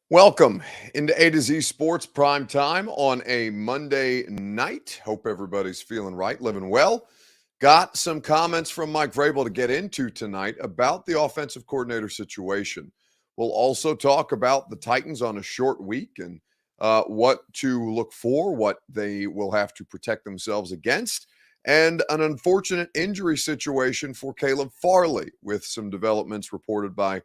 Welcome into A to Z Sports Prime Time on a Monday night. Hope everybody's feeling right, living well. Got some comments from Mike Vrabel to get into tonight about the offensive coordinator situation. We'll also talk about the Titans on a short week and what to look for, what they will have to protect themselves against, and an unfortunate injury situation for Caleb Farley with some developments reported by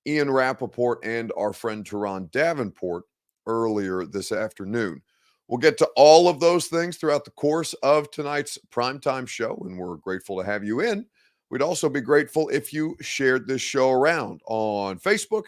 Ian Rappaport and our friend Teron Davenport earlier this afternoon. We'll get to all of those things throughout the course of tonight's primetime show, and we're grateful to have you in. We'd also be grateful if you shared this show around on Facebook,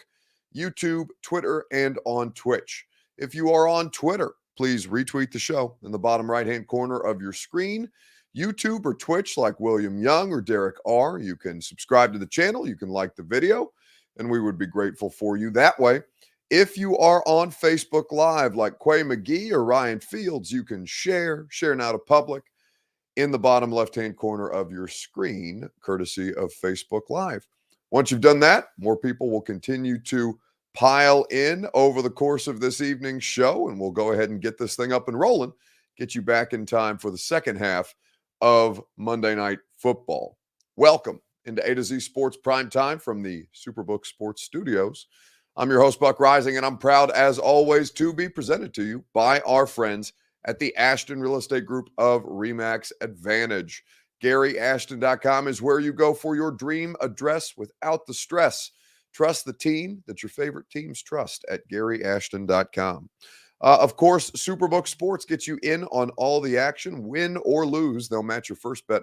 YouTube, Twitter, and on Twitch. If you are on Twitter, please retweet the show in the bottom right-hand corner of your screen. YouTube or Twitch, like William Young or Derek R. You can subscribe to the channel. You can like the video, and we would be grateful for you that way. If you are on Facebook Live, like Quay McGee or Ryan Fields, you can share now to public in the bottom left-hand corner of your screen, courtesy of Facebook Live. Once you've done that, more people will continue to pile in over the course of this evening's show, and we'll go ahead and get this thing up and rolling, get you back in time for the second half of Monday Night Football. Welcome into A to Z Sports Prime Time from the Superbook Sports Studios. I'm your host, Buck Rising, and I'm proud, as always, to be presented to you by our friends at the Ashton Real Estate Group of RE/MAX Advantage. GaryAshton.com is where you go for your dream address without the stress. Trust the team that your favorite teams trust at GaryAshton.com. Of course, Superbook Sports gets you in on all the action. Win or lose, they'll match your first bet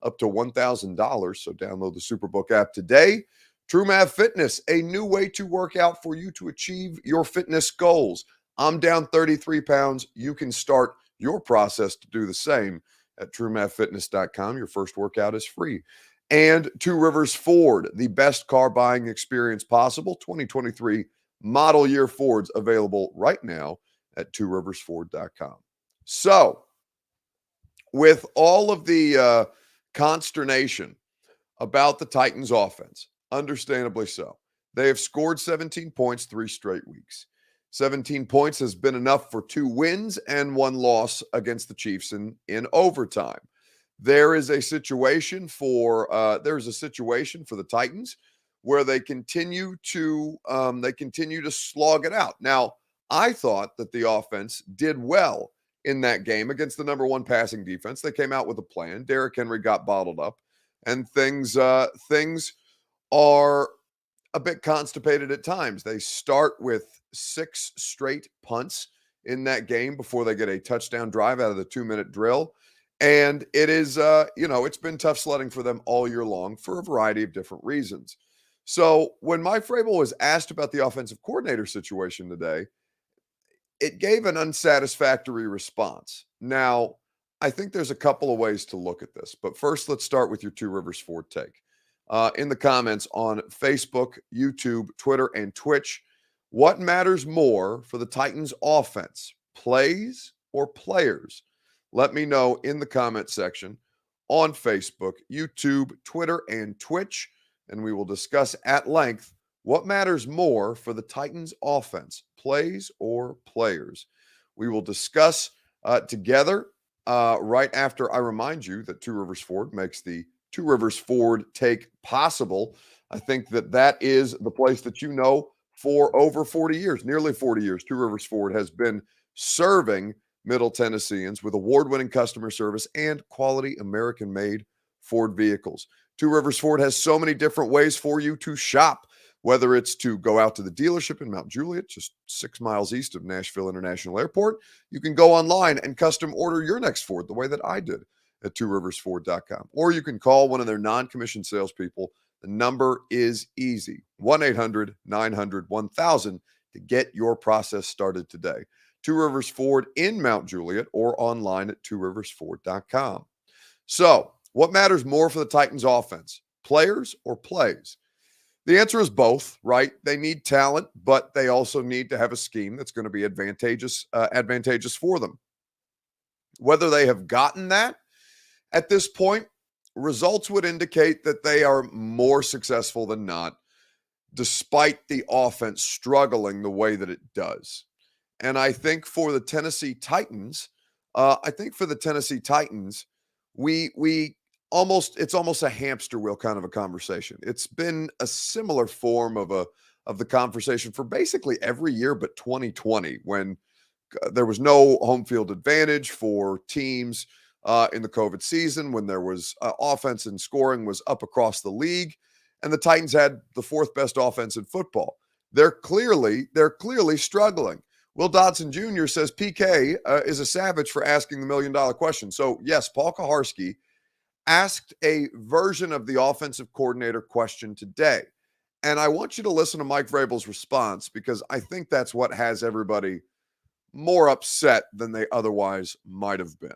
up to $1,000. So download the Superbook app today. True Math Fitness, a new way to work out for you to achieve your fitness goals. I'm down 33 pounds. You can start your process to do the same at TrueMathFitness.com. Your first workout is free. And Two Rivers Ford, the best car buying experience possible. 2023 model year Fords available right now at TwoRiversFord.com. So, with all of the consternation about the Titans offense, understandably so. They have scored 17 points 3 straight weeks. 17 points has been enough for 2 wins and 1 loss against the Chiefs in overtime. There's a situation for the Titans where they continue to slog it out. Now, I thought that the offense did well in that game against the number 1 passing defense. They came out with a plan. Derrick Henry got bottled up, and things are a bit constipated at times. They start with 6 straight punts in that game before they get a touchdown drive out of the 2-minute drill. And it is, it's been tough sledding for them all year long for a variety of different reasons. So when Mike Vrabel was asked about the offensive coordinator situation today, it gave an unsatisfactory response. Now, I think there's a couple of ways to look at this, but first, let's start with your Two Rivers Ford take. In the comments on Facebook, YouTube, Twitter, and Twitch, what matters more for the Titans offense, plays or players? Let me know in the comment section on Facebook, YouTube, Twitter, and Twitch, and we will discuss at length what matters more for the Titans offense, plays or players. We will discuss together right after I remind you that Two Rivers Ford makes the Two Rivers Ford take possible. I think that is the place that for over 40 years, nearly 40 years, Two Rivers Ford has been serving Middle Tennesseans with award-winning customer service and quality American-made Ford vehicles. Two Rivers Ford has so many different ways for you to shop, whether it's to go out to the dealership in Mount Juliet, just 6 miles east of Nashville International Airport. You can go online and custom order your next Ford the way that I did at TwoRiversFord.com. Or you can call one of their non-commissioned salespeople. The number is easy, 1-800-900-1000 to get your process started today. Two Rivers Ford in Mount Juliet or online at TwoRiversFord.com. So, what matters more for the Titans offense, players or plays? The answer is both, right? They need talent, but they also need to have a scheme that's going to be advantageous for them. Whether they have gotten that at this point, results would indicate that they are more successful than not. despite the offense struggling the way that it does. And I think for the Tennessee Titans, we it's almost a hamster wheel kind of a conversation. It's been a similar form of the conversation for basically every year but 2020, when there was no home field advantage for teams in the COVID season, when there was offense and scoring was up across the league, and the Titans had the fourth best offense in football. They're clearly struggling. Will Dodson Jr. says PK is a savage for asking the $1 million question. So yes, Paul Kaharski asked a version of the offensive coordinator question today. And I want you to listen to Mike Vrabel's response, because I think that's what has everybody more upset than they otherwise might have been.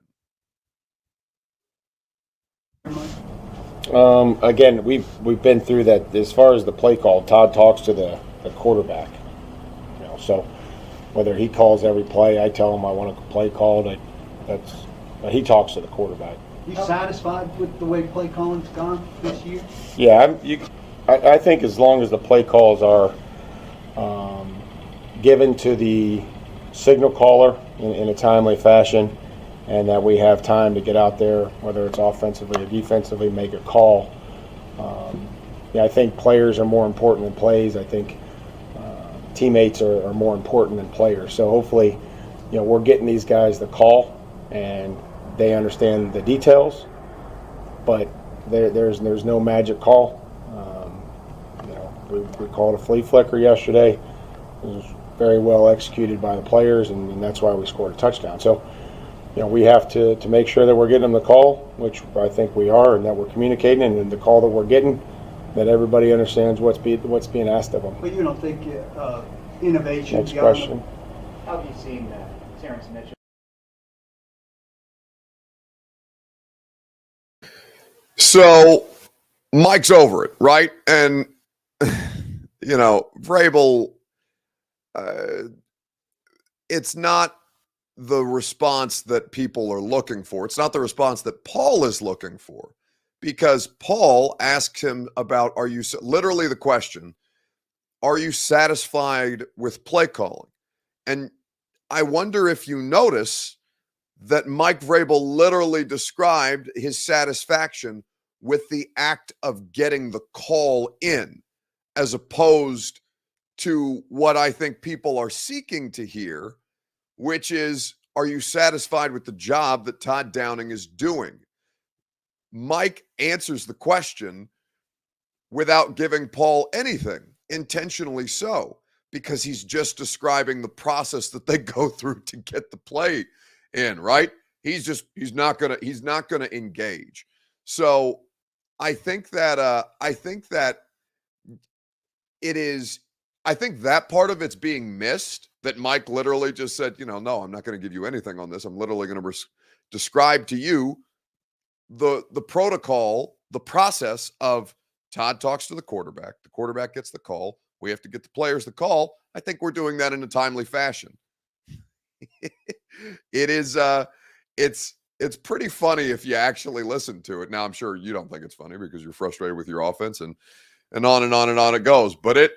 Again, we've been through that. As far as the play call, Todd talks to the quarterback. So whether he calls every play, I tell him I want a play called. He talks to the quarterback. You satisfied with the way play calling's gone this year? Yeah, I think as long as the play calls are given to the signal caller in a timely fashion, and that we have time to get out there, whether it's offensively or defensively, make a call. I think players are more important than plays. I think teammates are more important than players. So hopefully, we're getting these guys the call and they understand the details, but there's no magic call. We called a flea flicker yesterday. It was very well executed by the players, and that's why we scored a touchdown. So, we have to make sure that we're getting them the call, which I think we are, and that we're communicating, and the call that we're getting, that everybody understands what's being asked of them. But you don't think innovation? Next question. How have you seen Terrence Mitchell? So Mike's over it, right? And, Vrabel, it's not the response that people are looking for. It's not the response that Paul is looking for, because Paul asks him about, literally the question, are you satisfied with play calling? And I wonder if you notice that Mike Vrabel literally described his satisfaction with the act of getting the call in, as opposed to what I think people are seeking to hear, which is, are you satisfied with the job that Todd Downing is doing? Mike answers the question without giving Paul anything, intentionally so, because he's just describing the process that they go through to get the play in, right? He's not gonna engage. So I think that that part of it's being missed, that Mike literally just said, no, I'm not going to give you anything on this. I'm literally going to describe to you the protocol, the process of Todd talks to the quarterback gets the call. We have to get the players the call. I think we're doing that in a timely fashion. It's pretty funny if you actually listen to it. Now, I'm sure you don't think it's funny because you're frustrated with your offense, and on and on and on it goes. But it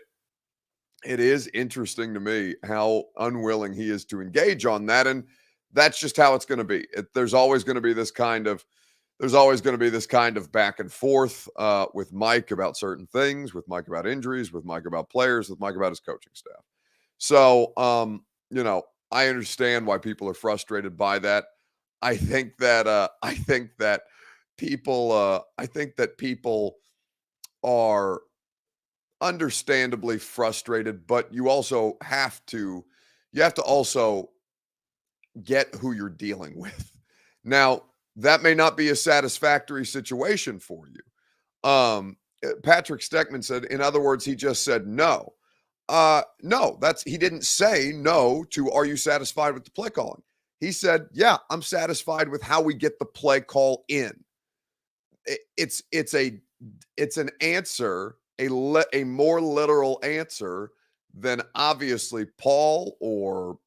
is interesting to me how unwilling he is to engage on that. And that's just how it's going to be. There's always going to be this kind of back and forth with Mike about certain things, with Mike about injuries, with Mike about players, with Mike about his coaching staff. So, I understand why people are frustrated by that. I think that people are understandably frustrated, but you have to also get who you're dealing with. Now, that may not be a satisfactory situation for you. Patrick Steckman said, in other words, he just said no. No, he didn't say no to, are you satisfied with the play calling? He said, yeah, I'm satisfied with how we get the play call in. It's an answer, a more literal answer than obviously Paul or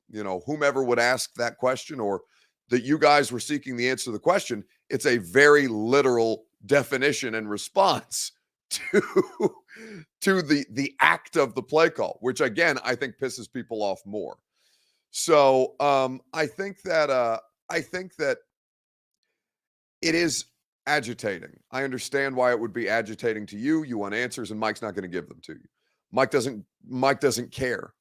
whomever would ask that question, or that you guys were seeking the answer to the question. It's a very literal definition and response to to the act of the play call, which again I think pisses people off more. So I think that it is agitating. I understand why it would be agitating to you. You want answers, and Mike's not going to give them to you. Mike doesn't care.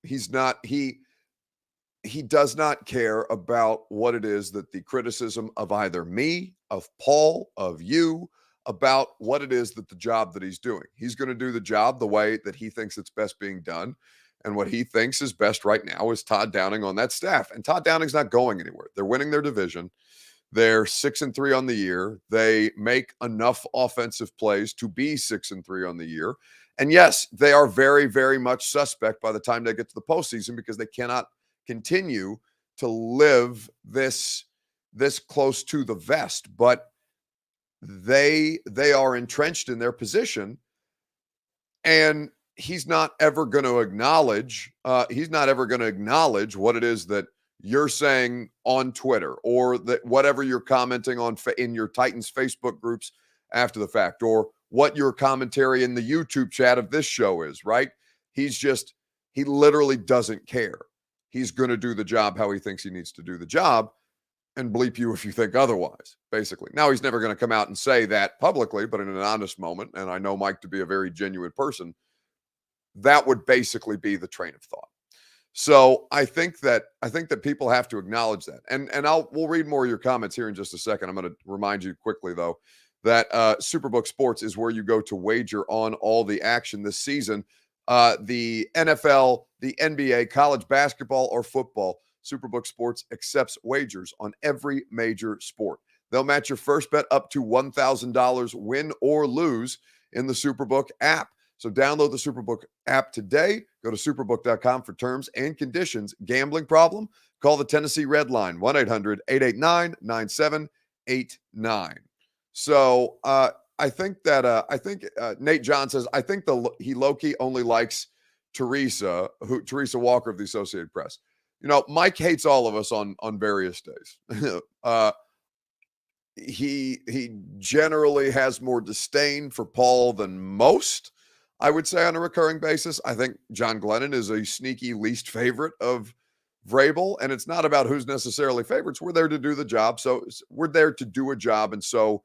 He's not he does not care about what it is that the criticism of either me, of Paul, of you, about what it is that the job that he's doing. He's going to do the job the way that he thinks it's best being done. And what he thinks is best right now is Todd Downing on that staff. And Todd Downing's not going anywhere. They're winning their division. They're 6-3 on the year. They make enough offensive plays to be 6-3 on the year. And yes, they are very, very much suspect by the time they get to the postseason because they cannot continue to live this close to the vest. But they are entrenched in their position, and he's not ever going to acknowledge what it is that you're saying on Twitter, or that whatever you're commenting on in your Titans Facebook groups after the fact, or what your commentary in the YouTube chat of this show is, right? He literally doesn't care. He's going to do the job how he thinks he needs to do the job, and bleep you if you think otherwise, basically. Now, he's never going to come out and say that publicly, but in an honest moment, and I know Mike to be a very genuine person, that would basically be the train of thought. So I think that people have to acknowledge that. And we'll read more of your comments here in just a second. I'm going to remind you quickly, though, that Superbook Sports is where you go to wager on all the action this season. The NFL, the NBA, college basketball, or football. Superbook Sports accepts wagers on every major sport. They'll match your first bet up to $1,000, win or lose, in the Superbook app. So download the Superbook app today. Go to superbook.com for terms and conditions. Gambling problem? Call the Tennessee Red Line, 1-800-889-9789. So I think Nate John says, I think he low-key only likes Teresa Walker of the Associated Press. You know, Mike hates all of us on various days. He generally has more disdain for Paul than most, I would say, on a recurring basis. I think John Glennon is a sneaky least favorite of Vrabel, and it's not about who's necessarily favorites. We're there to do the job. So we're there to do a job, and so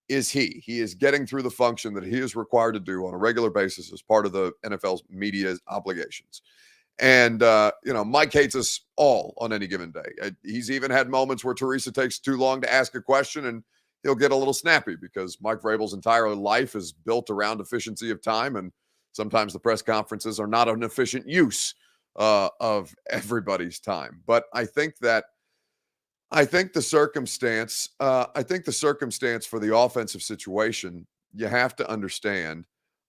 is he. He is getting through the function that he is required to do on a regular basis as part of the NFL's media obligations. And, Mike hates us all on any given day. He's even had moments where Teresa takes too long to ask a question, and he'll get a little snappy because Mike Vrabel's entire life is built around efficiency of time. And sometimes the press conferences are not an efficient use of everybody's time. But I think the circumstance for the offensive situation, you have to understand,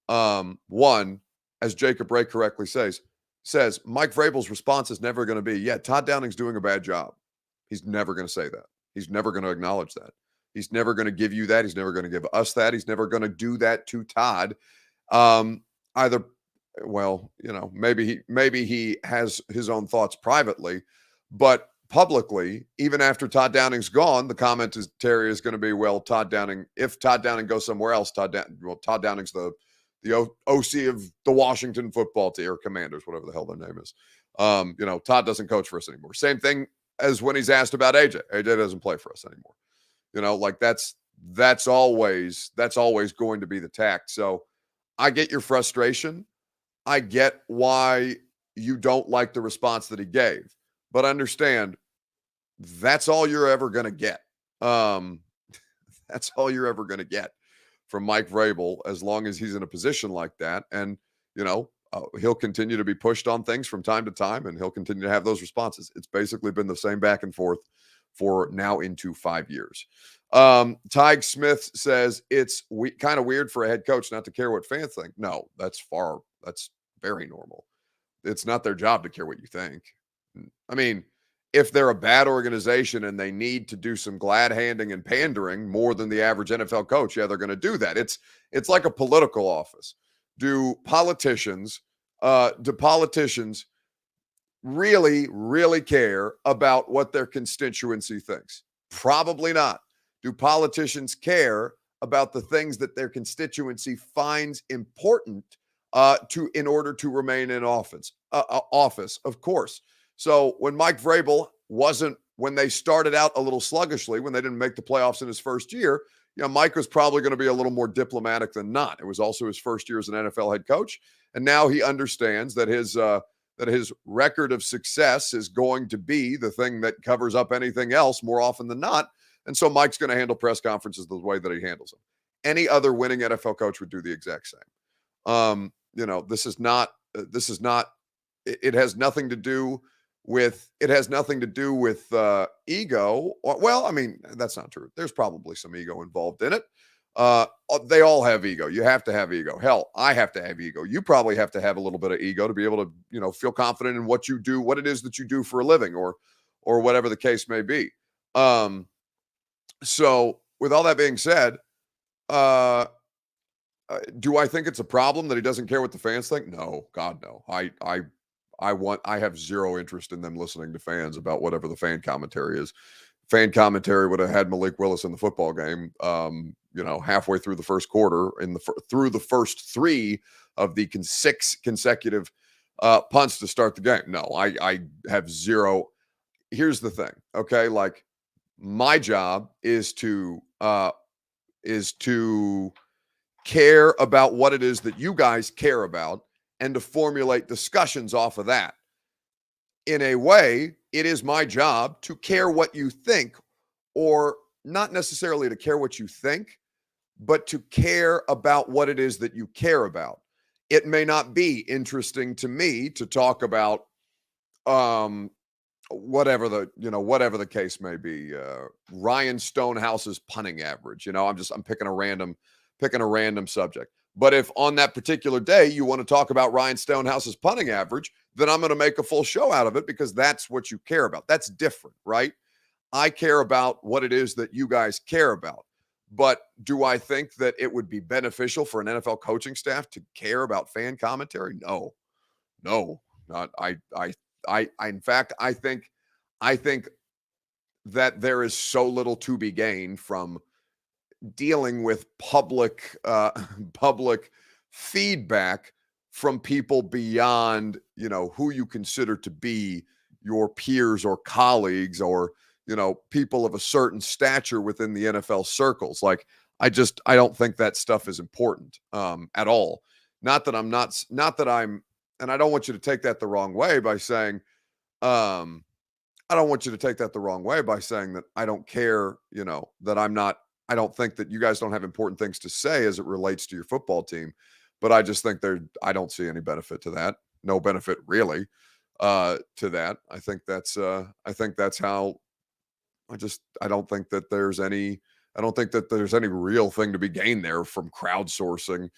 one, as Jacob Ray correctly says, Mike Vrabel's response is never going to be, yeah, Todd Downing's doing a bad job. He's never going to say that. He's never going to acknowledge that. He's never going to give you that. He's never going to give us that. He's never going to do that to Todd. Maybe he has his own thoughts privately, but publicly, even after Todd Downing's gone, the comment is Terry is going to be, well, if Todd Downing goes somewhere else, Todd Downing's the OC of the Washington football team, or Commanders, whatever the hell their name is. Todd doesn't coach for us anymore. Same thing as when he's asked about AJ. AJ doesn't play for us anymore. That's always going to be the tack. So I get your frustration. I get why you don't like the response that he gave, but understand that's all you're ever going to get. That's all you're ever going to get from Mike Vrabel, as long as he's in a position like that. And, he'll continue to be pushed on things from time to time, and he'll continue to have those responses. It's basically been the same back and forth for now into 5 years. Tig Smith says it's kind of weird for a head coach not to care what fans think. No, that's very normal. It's not their job to care what you think. I mean, if they're a bad organization and they need to do some glad handing and pandering more than the average NFL coach, yeah, they're going to do that. It's like a political office. Do politicians really, really care about what their constituency thinks? Probably not. Do politicians care about the things that their constituency finds important in order to remain in office, of course. So when Mike Vrabel when they started out a little sluggishly, when they didn't make the playoffs in his first year, Mike was probably going to be a little more diplomatic than not. It was also his first year as an NFL head coach, and now he understands that his record of success is going to be the thing that covers up anything else more often than not. And so Mike's going to handle press conferences the way that he handles them. Any other winning NFL coach would do the exact same. This is not. It has nothing to do with ego. Well, I mean, that's not true. There's probably some ego involved in it. They all have ego. You have to have ego. Hell, I have to have ego. You probably have to have a little bit of ego to be able to, feel confident in what you do, what it is that you do for a living, or whatever the case may be. So with all that being said, do I think it's a problem that he doesn't care what the fans think? No, God, no. I have zero interest in them listening to fans about whatever the fan commentary is. Fan commentary would have had Malik Willis in the football game, halfway through the first quarter, through the first three of the 6 consecutive punts to start the game. No, I have zero. Here's the thing, okay? Like, my job is to care about what it is that you guys care about and to formulate discussions off of that. In a way, it is my job to care what you think, or not necessarily to care what you think, but to care about what it is that you care about. It may not be interesting to me to talk about whatever the case may be. Ryan Stonehouse's punting average. I'm picking a random subject. But if on that particular day you want to talk about Ryan Stonehouse's punting average, then I'm going to make a full show out of it, because that's what you care about. That's different, right? I care about what it is that you guys care about. But do I think that it would be beneficial for an NFL coaching staff to care about fan commentary? No, not. In fact, I think that there is so little to be gained from dealing with public feedback from people beyond, who you consider to be your peers or colleagues, or, people of a certain stature within the NFL circles. Like, I don't think that stuff is important at all. And I don't want you to take that the wrong way by saying, that I don't care, that I don't think that you guys don't have important things to say as it relates to your football team. But I just think I don't see any benefit to that. No benefit really to that. I think that's how I don't think that there's any real thing to be gained there from crowdsourcing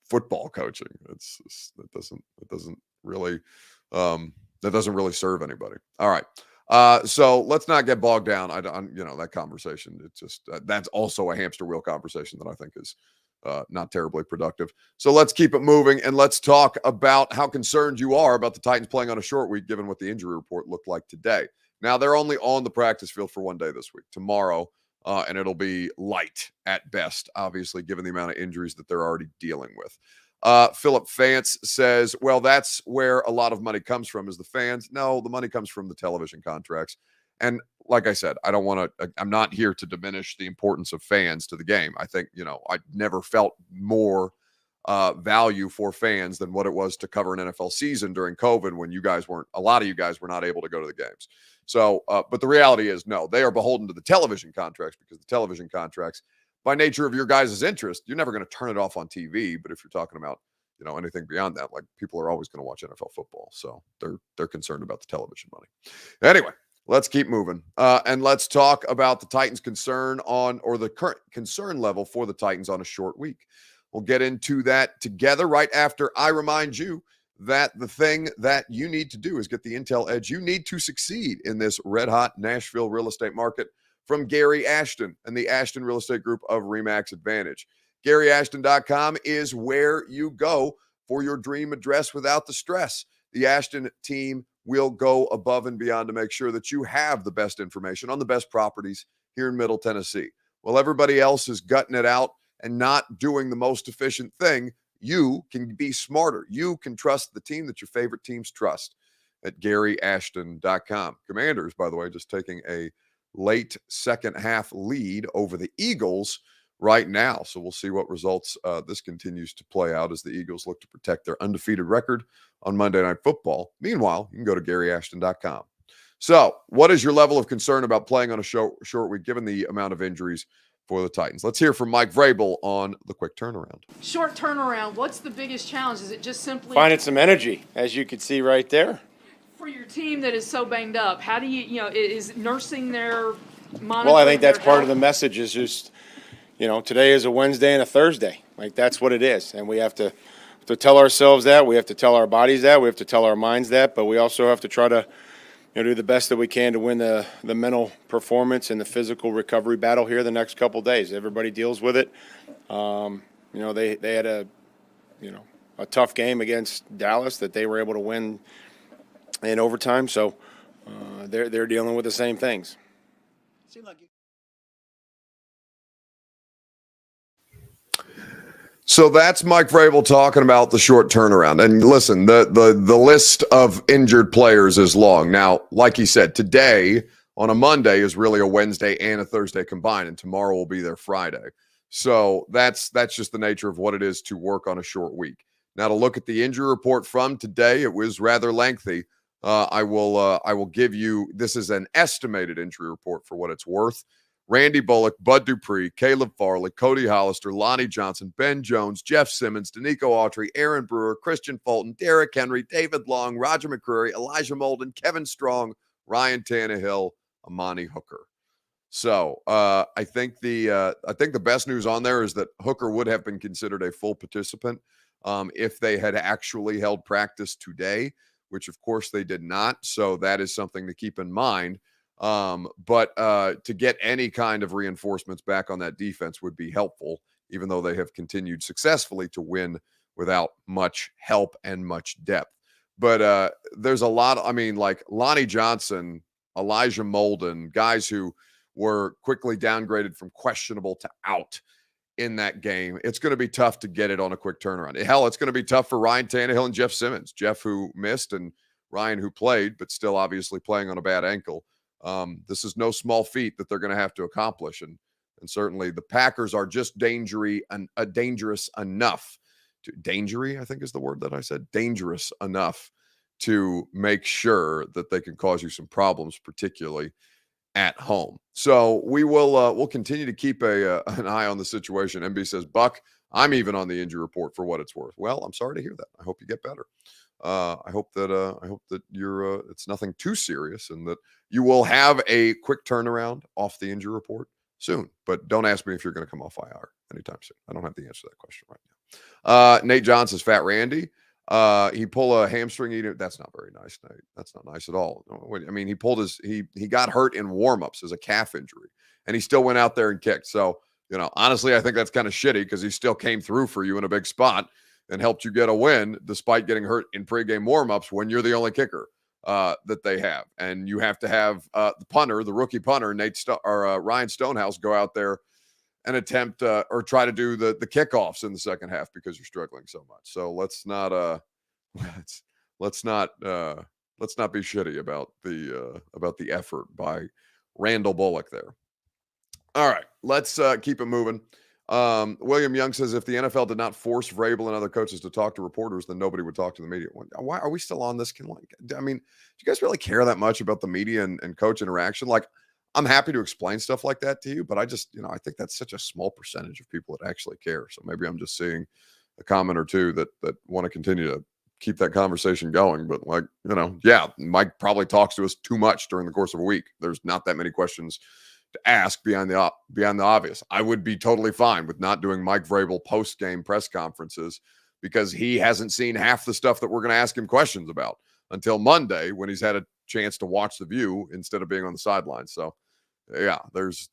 football coaching. That doesn't really serve anybody. All right. So let's not get bogged down. That conversation. It's just that's also a hamster wheel conversation that I think is not terribly productive. So let's keep it moving, and let's talk about how concerned you are about the Titans playing on a short week, given what the injury report looked like today. Now, they're only on the practice field for one day this week, tomorrow, and it'll be light at best, obviously, given the amount of injuries that they're already dealing with. Philip Fantz says, well, that's where a lot of money comes from, is the fans. No, the money comes from the television contracts. And like I said, I'm not here to diminish the importance of fans to the game. I think, I never felt more value for fans than what it was to cover an NFL season during COVID, when a lot of you guys were not able to go to the games. So, but the reality is, no, they are beholden to the television contracts, because the television contracts, by nature of your guys' interest, you're never going to turn it off on TV. But if you're talking about, anything beyond that, like, people are always going to watch NFL football. So they're concerned about the television money. Anyway, let's keep moving. And let's talk about the Titans' the current concern level for the Titans on a short week. We'll get into that together right after I remind you that the thing that you need to do is get the intel edge you need to succeed in this red-hot Nashville real estate market from Gary Ashton and the Ashton Real Estate Group of RE/MAX Advantage. GaryAshton.com is where you go for your dream address without the stress. The Ashton team will go above and beyond to make sure that you have the best information on the best properties here in Middle Tennessee. While everybody else is gutting it out and not doing the most efficient thing, you can be smarter. You can trust the team that your favorite teams trust at GaryAshton.com. Commanders, by the way, just taking a late second half lead over the Eagles right now. So we'll see what results this continues to play out as the Eagles look to protect their undefeated record on Monday Night Football. Meanwhile, you can go to GaryAshton.com. So what is your level of concern about playing on a short week, given the amount of injuries for the Titans? Let's hear from Mike Vrabel on the quick turnaround. Short turnaround, what's the biggest challenge? Is it just simply Finding some energy, as you can see right there. for your team that is so banged up? How do is nursing their monitoring? Well, I think that's their part of the health? message is just, today is a Wednesday and a Thursday. Like, that's what it is. And we have to tell ourselves that. We have to tell our bodies that. We have to tell our minds that. But we also have to try to do the best that we can to win the mental performance and the physical recovery battle here the next couple days. Everybody deals with it. They had a tough game against Dallas that they were able to win in overtime. So they're dealing with the same things. Seemed like you So that's Mike Vrabel talking about the short turnaround. And listen, the list of injured players is long. Now, like he said, today on a Monday is really a Wednesday and a Thursday combined, and tomorrow will be their Friday. So that's just the nature of what it is to work on a short week. Now, to look at the injury report from today, it was rather lengthy. I will give you, this is an estimated injury report for what it's worth. Randy Bullock, Bud Dupree, Caleb Farley, Cody Hollister, Lonnie Johnson, Ben Jones, Jeff Simmons, Danico Autry, Aaron Brewer, Christian Fulton, Derrick Henry, David Long, Roger McCreary, Elijah Molden, Kevin Strong, Ryan Tannehill, Amani Hooker. So I think the best news on there is that Hooker would have been considered a full participant if they had actually held practice today, which of course they did not. So that is something to keep in mind. But to get any kind of reinforcements back on that defense would be helpful, even though they have continued successfully to win without much help and much depth. But there's a lot, like Lonnie Johnson, Elijah Molden, guys who were quickly downgraded from questionable to out in that game. It's going to be tough to get it on a quick turnaround. Hell, it's going to be tough for Ryan Tannehill and Jeff Simmons. Jeff, who missed, and Ryan, who played, but still obviously playing on a bad ankle. This is no small feat that they're going to have to accomplish. And certainly the Packers are just dangerous enough to I think is the word that I said, dangerous enough to make sure that they can cause you some problems, particularly at home. So we will we'll continue to keep an eye on the situation. MB says, Buck, I'm even on the injury report for what it's worth. Well, I'm sorry to hear that. I hope you get better. I hope that you're it's nothing too serious and that you will have a quick turnaround off the injury report soon. But don't ask me if you're going to come off IR anytime soon. I don't have the answer to that question right now. Nate John says, Fat Randy. He pulled a hamstring. That's not very nice, Nate. That's not nice at all. I mean, he pulled he got hurt in warmups as a calf injury, and he still went out there and kicked. So, honestly, I think that's kind of shitty because he still came through for you in a big spot and helped you get a win despite getting hurt in pregame warmups when you're the only kicker that they have. And you have to have the punter, the rookie punter, Ryan Stonehouse, go out there and attempt or try to do the kickoffs in the second half because you're struggling so much. So let's not be shitty about the effort by Randall Bullock there. All right, let's keep it moving. William Young says, if the NFL did not force Vrabel and other coaches to talk to reporters, then nobody would talk to the media. Why are we still on this? Do you guys really care that much about the media and coach interaction? Like, I'm happy to explain stuff like that to you, but I just, I think that's such a small percentage of people that actually care. So maybe I'm just seeing a comment or two that want to continue to keep that conversation going. But Mike probably talks to us too much during the course of a week. There's not that many questions to ask beyond the obvious. I would be totally fine with not doing Mike Vrabel post-game press conferences because he hasn't seen half the stuff that we're going to ask him questions about until Monday when he's had a chance to watch the view instead of being on the sidelines. So yeah, there's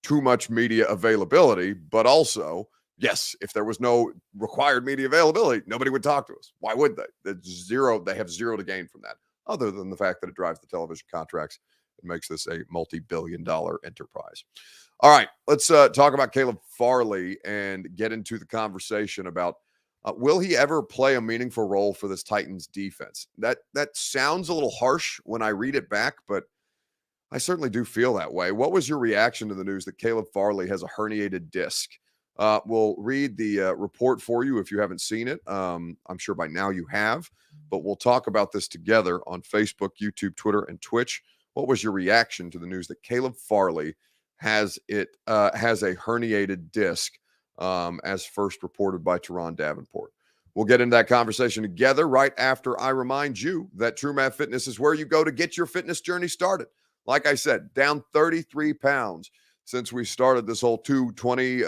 too much media availability, but also, yes, if there was no required media availability, nobody would talk to us. Why would they? They have zero to gain from that, other than the fact that it drives the television contracts It makes this a multi-billion-dollar enterprise. All right, let's talk about Caleb Farley and get into the conversation about will he ever play a meaningful role for this Titans defense? That sounds a little harsh when I read it back, but I certainly do feel that way. What was your reaction to the news that Caleb Farley has a herniated disc? We'll read the report for you if you haven't seen it. I'm sure by now you have, but we'll talk about this together on Facebook, YouTube, Twitter, and Twitch. What was your reaction to the news that Caleb Farley has a herniated disc, as first reported by Teron Davenport? We'll get into that conversation together right after I remind you that True Math Fitness is where you go to get your fitness journey started. Like I said, down 33 pounds since we started this whole 220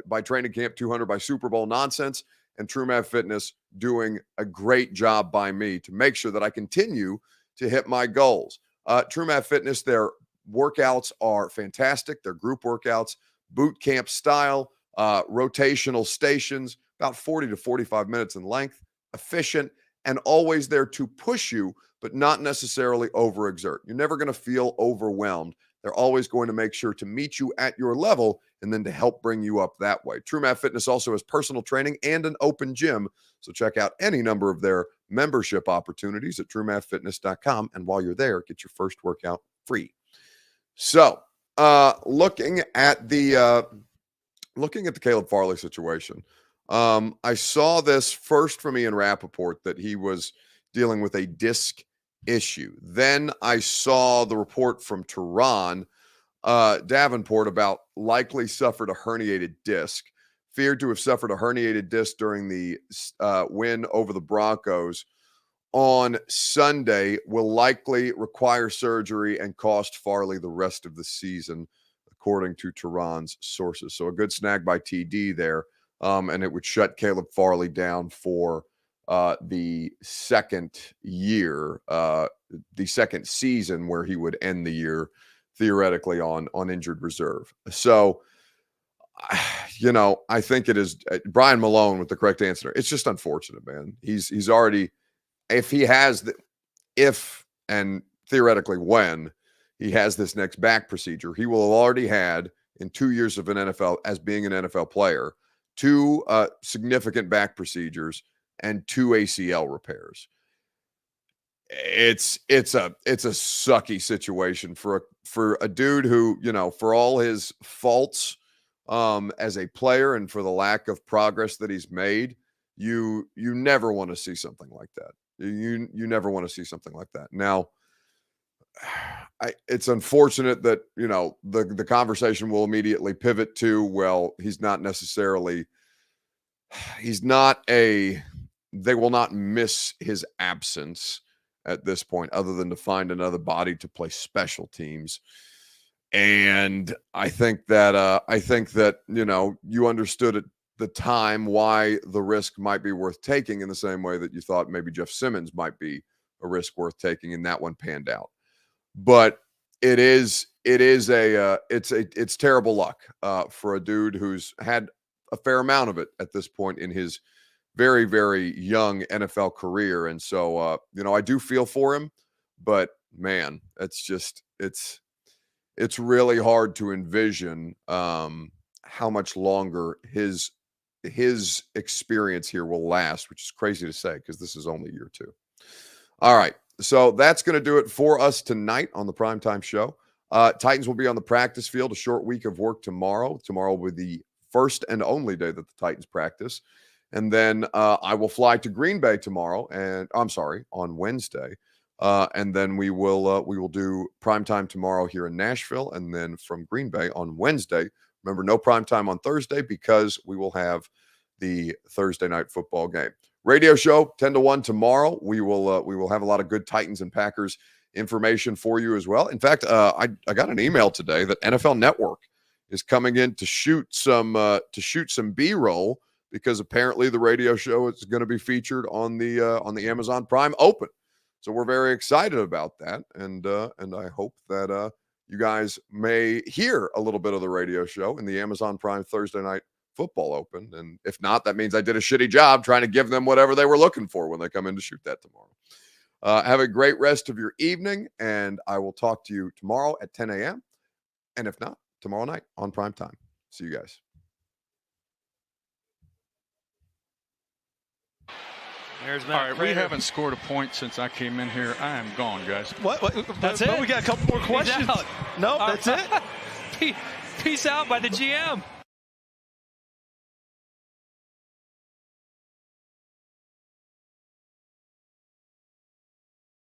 by training camp, 200 by Super Bowl nonsense, and True Math Fitness doing a great job by me to make sure that I continue to hit my goals. True Math Fitness, their workouts are fantastic. They're group workouts, boot camp style, rotational stations, about 40 to 45 minutes in length, efficient, and always there to push you, but not necessarily overexert. You're never going to feel overwhelmed. They're always going to make sure to meet you at your level and then to help bring you up that way. True Math Fitness also has personal training and an open gym. So check out any number of their membership opportunities at truemathfitness.com. And while you're there, get your first workout free. So looking at the Caleb Farley situation, I saw this first from Ian Rappaport that he was dealing with a disc issue. Then I saw the report from Teron Davenport about likely suffered a herniated disc, feared to have suffered a herniated disc during the win over the Broncos on Sunday, will likely require surgery and cost Farley the rest of the season, according to Teron's sources. So a good snag by TD there, and it would shut Caleb Farley down for the second year, the second season, where he would end the year theoretically on injured reserve. So, I think it is Brian Malone with the correct answer. It's just unfortunate, man. He's already, if and theoretically when he has this next back procedure, he will have already had in 2 years of an NFL as being an NFL player, 2 significant back procedures and 2 ACL repairs. It's a sucky situation for a dude who, for all his faults as a player and for the lack of progress that he's made, you never want to see something like that. You never want to see something like that. Now, it's unfortunate that, the conversation will immediately pivot to, well, they will not miss his absence at this point, other than to find another body to play special teams. And I think that, you understood at the time why the risk might be worth taking, in the same way that you thought maybe Jeff Simmons might be a risk worth taking, and that one panned out. But it's terrible luck for a dude who's had a fair amount of it at this point in his very, very young NFL career. And so, I do feel for him, but man, it's really hard to envision how much longer his experience here will last, which is crazy to say because this is only year 2. All right. So that's going to do it for us tonight on the Primetime Show. Titans will be on the practice field, a short week of work tomorrow. Tomorrow will be the first and only day that the Titans practice. And then I will fly to Green Bay tomorrow, on Wednesday. And then we will do primetime tomorrow here in Nashville, and then from Green Bay on Wednesday. Remember, no primetime on Thursday because we will have the Thursday night football game. Radio show 10 to 1 tomorrow. We will have a lot of good Titans and Packers information for you as well. In fact, I got an email today that NFL Network is coming in to shoot some B-roll, because apparently the radio show is going to be featured on the Amazon Prime Open. So we're very excited about that, and I hope that you guys may hear a little bit of the radio show in the Amazon Prime Thursday night football open. And if not, that means I did a shitty job trying to give them whatever they were looking for when they come in to shoot that tomorrow. Have a great rest of your evening, and I will talk to you tomorrow at 10 a.m. And if not, tomorrow night on Prime Time. See you guys. There's All right, we haven't scored a point since I came in here. I am gone, guys. What? That's but it? we got a couple more questions. Out. No, that's it. Peace out by the GM.